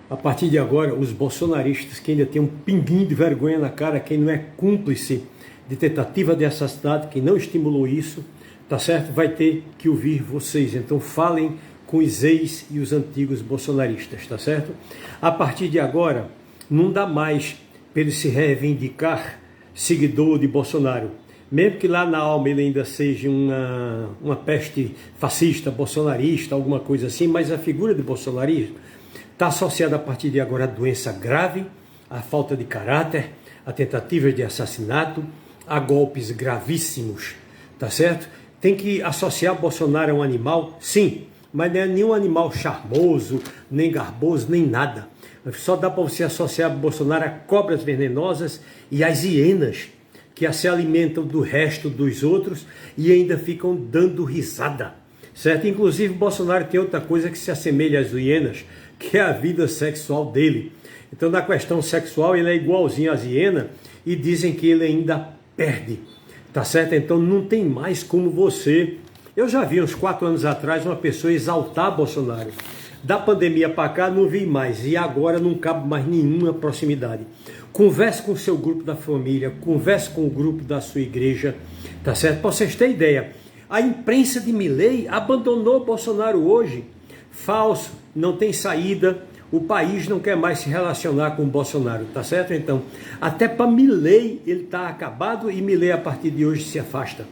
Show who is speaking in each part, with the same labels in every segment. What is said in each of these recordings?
Speaker 1: A partir de agora, os bolsonaristas que ainda têm um pinguinho de vergonha na cara, quem não é cúmplice de tentativa de assassinato, quem não estimulou isso, tá certo? Vai ter que ouvir vocês. Então falem com os ex e os antigos bolsonaristas, tá certo? A partir de agora, não dá mais para ele se reivindicar seguidor de Bolsonaro. Mesmo que lá na alma ele ainda seja uma peste fascista, bolsonarista, alguma coisa assim, mas a figura de bolsonarismo está associada a partir de agora à doença grave, à falta de caráter, a tentativas de assassinato, a golpes gravíssimos, tá certo? Tem que associar Bolsonaro a um animal, sim, mas não é nenhum animal charmoso, nem garboso, nem nada. Só dá para você associar Bolsonaro a cobras venenosas e às hienas, que se alimentam do resto dos outros e ainda ficam dando risada, certo? Inclusive Bolsonaro tem outra coisa que se assemelha às hienas, que é a vida sexual dele. Então na questão sexual ele é igualzinho às hienas e dizem que ele ainda perde, tá certo? Então não tem mais como você... Eu já vi uns 4 anos atrás uma pessoa exaltar Bolsonaro. Da pandemia para cá não vi mais e agora não cabe mais nenhuma proximidade. Converse com o seu grupo da família, converse com o grupo da sua igreja, tá certo? Para vocês terem ideia, a imprensa de Milei abandonou Bolsonaro hoje. Falso, não tem saída, o país não quer mais se relacionar com o Bolsonaro, tá certo? Então, até para Milei ele está acabado e Milei a partir de hoje se afasta.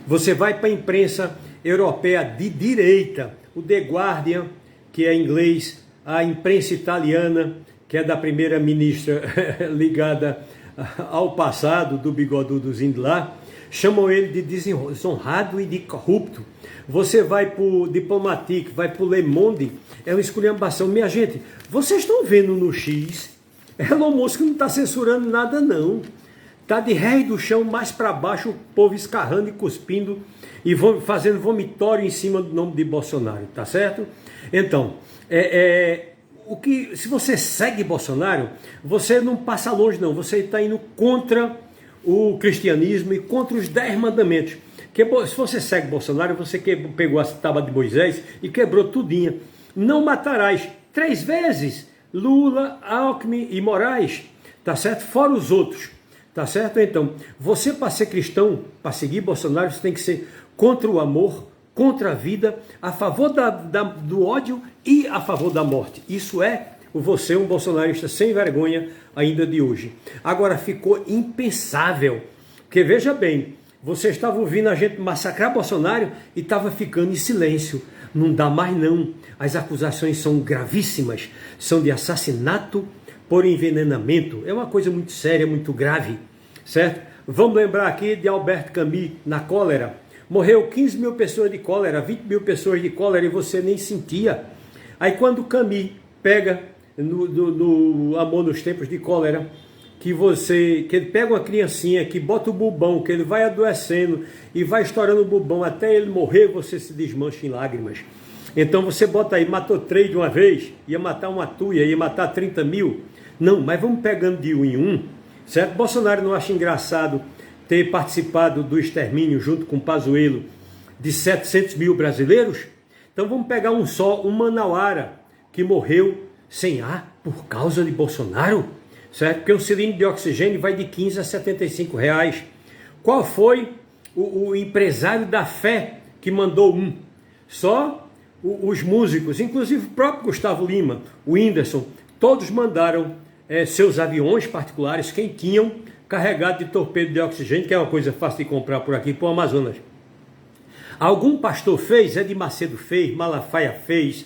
Speaker 1: Você vai para a imprensa europeia de direita, o The Guardian, que é inglês, a imprensa italiana, que é da primeira-ministra ligada ao passado, do bigodudozinho de lá, chamam ele de desonrado e de corrupto. Você vai para o Diplomatique, vai para o Le Monde, é uma esculhambação. Minha gente, vocês estão vendo no X, Elon Musk não está censurando nada não. Está de ré do chão mais para baixo, o povo escarrando e cuspindo e fazendo vomitório em cima do nome de Bolsonaro, tá certo? Então, se você segue Bolsonaro, você não passa longe não, você está indo contra o cristianismo e contra os 10 mandamentos. Se você segue Bolsonaro, você pegou a tábua de Moisés e quebrou tudinha. Não matarás 3 vezes Lula, Alckmin e Moraes, tá certo? Fora os outros. Tá certo? Então, você para ser cristão, para seguir Bolsonaro, você tem que ser contra o amor, contra a vida, a favor do ódio e a favor da morte. Isso é você, um bolsonarista sem vergonha ainda de hoje. Agora, ficou impensável, porque veja bem, você estava ouvindo a gente massacrar Bolsonaro e estava ficando em silêncio. Não dá mais não. As acusações são gravíssimas, são de assassinato por envenenamento. É uma coisa muito séria, muito grave, certo? Vamos lembrar aqui de Albert Camus, na cólera. Morreu 15 mil pessoas de cólera, 20 mil pessoas de cólera e você nem sentia. Aí quando Camus pega no Amor nos Tempos de Cólera, que ele pega uma criancinha, que bota o bubão, que ele vai adoecendo e vai estourando o bubão até ele morrer, você se desmancha em lágrimas. Então você bota aí, matou 3 de uma vez, ia matar uma tuia, ia matar 30 mil. Não, mas vamos pegando de um em um, certo? Bolsonaro não acha engraçado ter participado do extermínio junto com Pazuello de 700 mil brasileiros? Então vamos pegar um só, um manauara, que morreu sem ar por causa de Bolsonaro, certo? Porque um cilindro de oxigênio vai de 15 a 75 reais. Qual foi o empresário da fé que mandou um? Só os músicos, inclusive o próprio Gustavo Lima, o Whindersson, todos mandaram seus aviões particulares, quem tinham, carregado de torpedo de oxigênio, que é uma coisa fácil de comprar por aqui, para o Amazonas. Algum pastor fez, Edir Macedo fez, Malafaia fez,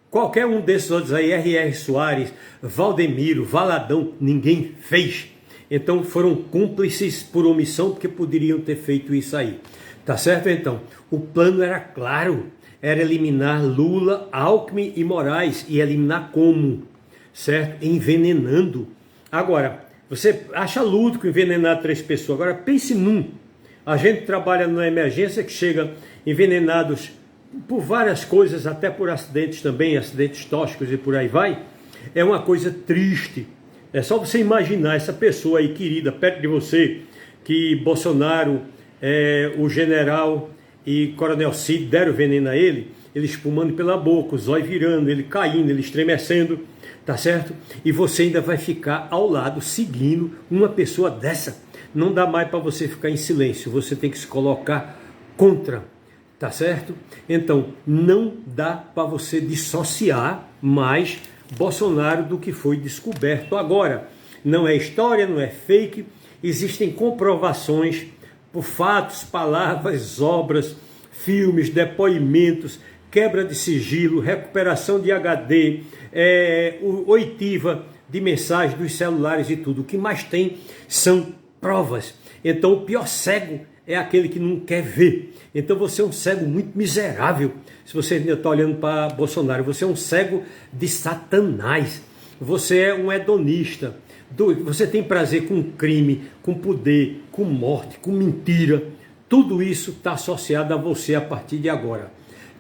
Speaker 1: qualquer um desses outros aí, R.R. Soares, Valdemiro, Valadão, ninguém fez. Então foram cúmplices por omissão, porque poderiam ter feito isso aí. Tá certo? Então, o plano era claro, era eliminar Lula, Alckmin e Moraes. E eliminar como? Certo? Envenenando. Agora, você acha lúdico envenenar 3 pessoas. Agora, pense num. A gente trabalha na emergência que chega envenenados por várias coisas, até por acidentes também, acidentes tóxicos e por aí vai. É uma coisa triste. É só você imaginar essa pessoa aí querida perto de você, que Bolsonaro, o general e Coronel Cid deram veneno a ele, ele espumando pela boca, o zóio virando, ele caindo, ele estremecendo, tá certo? E você ainda vai ficar ao lado, seguindo uma pessoa dessa. Não dá mais para você ficar em silêncio, você tem que se colocar contra, tá certo? Então, não dá para você dissociar mais Bolsonaro do que foi descoberto agora. Não é história, não é fake, existem comprovações por fatos, palavras, obras, filmes, depoimentos, quebra de sigilo, recuperação de HD, oitiva de mensagens dos celulares e tudo. O que mais tem são provas. Então o pior cego é aquele que não quer ver. Então você é um cego muito miserável. Se você ainda está olhando para Bolsonaro, você é um cego de Satanás. Você é um hedonista. Você tem prazer com crime, com poder, com morte, com mentira. Tudo isso está associado a você a partir de agora.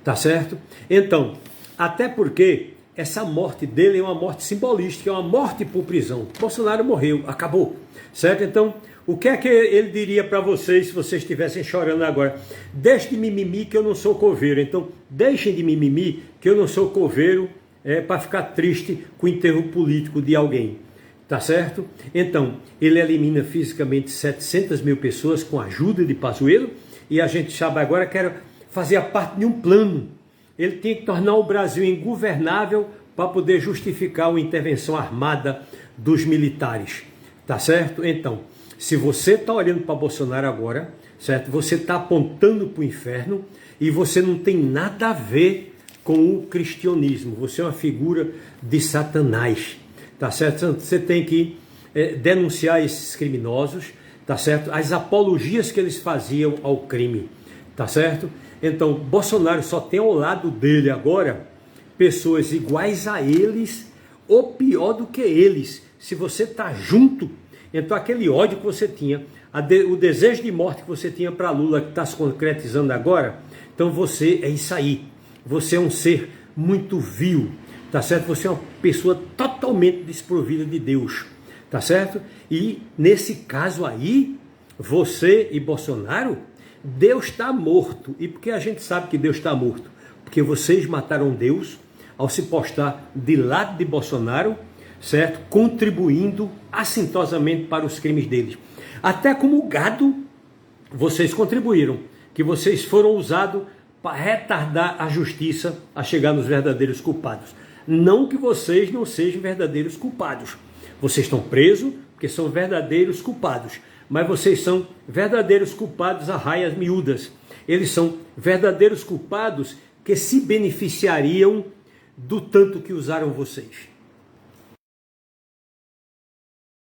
Speaker 1: Tá certo? Então, até porque essa morte dele é uma morte simbolística, é uma morte por prisão. Bolsonaro morreu, acabou. Certo? Então, o que é que ele diria para vocês se vocês estivessem chorando agora? Deixe de mimimi que eu não sou coveiro. Então, deixem de mimimi que eu não sou coveiro para ficar triste com o enterro político de alguém. Tá certo? Então, ele elimina fisicamente 700 mil pessoas com a ajuda de Pazuello e a gente sabe agora que era fazer parte de um plano. Ele tinha que tornar o Brasil ingovernável para poder justificar uma intervenção armada dos militares. Tá certo? Então, se você está olhando para Bolsonaro agora, certo? Você está apontando para o inferno e você não tem nada a ver com o cristianismo. Você é uma figura de Satanás. Tá certo? Você tem que denunciar esses criminosos, tá certo? As apologias que eles faziam ao crime, tá certo? Então, Bolsonaro só tem ao lado dele agora pessoas iguais a eles ou pior do que eles. Se você tá junto, então aquele ódio que você tinha, o desejo de morte que você tinha para Lula, que está se concretizando agora, então você é isso aí. Você é um ser muito vil. Tá certo? Você é uma pessoa totalmente desprovida de Deus, tá certo? E nesse caso aí, você e Bolsonaro, Deus está morto. E por que a gente sabe que Deus está morto? Porque vocês mataram Deus ao se postar de lado de Bolsonaro, certo? Contribuindo assintosamente para os crimes deles. Até como gado, vocês contribuíram, que vocês foram usados para retardar a justiça a chegar nos verdadeiros culpados. Não que vocês não sejam verdadeiros culpados. Vocês estão presos porque são verdadeiros culpados. Mas vocês são verdadeiros culpados a raias miúdas. Eles são verdadeiros culpados que se beneficiariam do tanto que usaram vocês.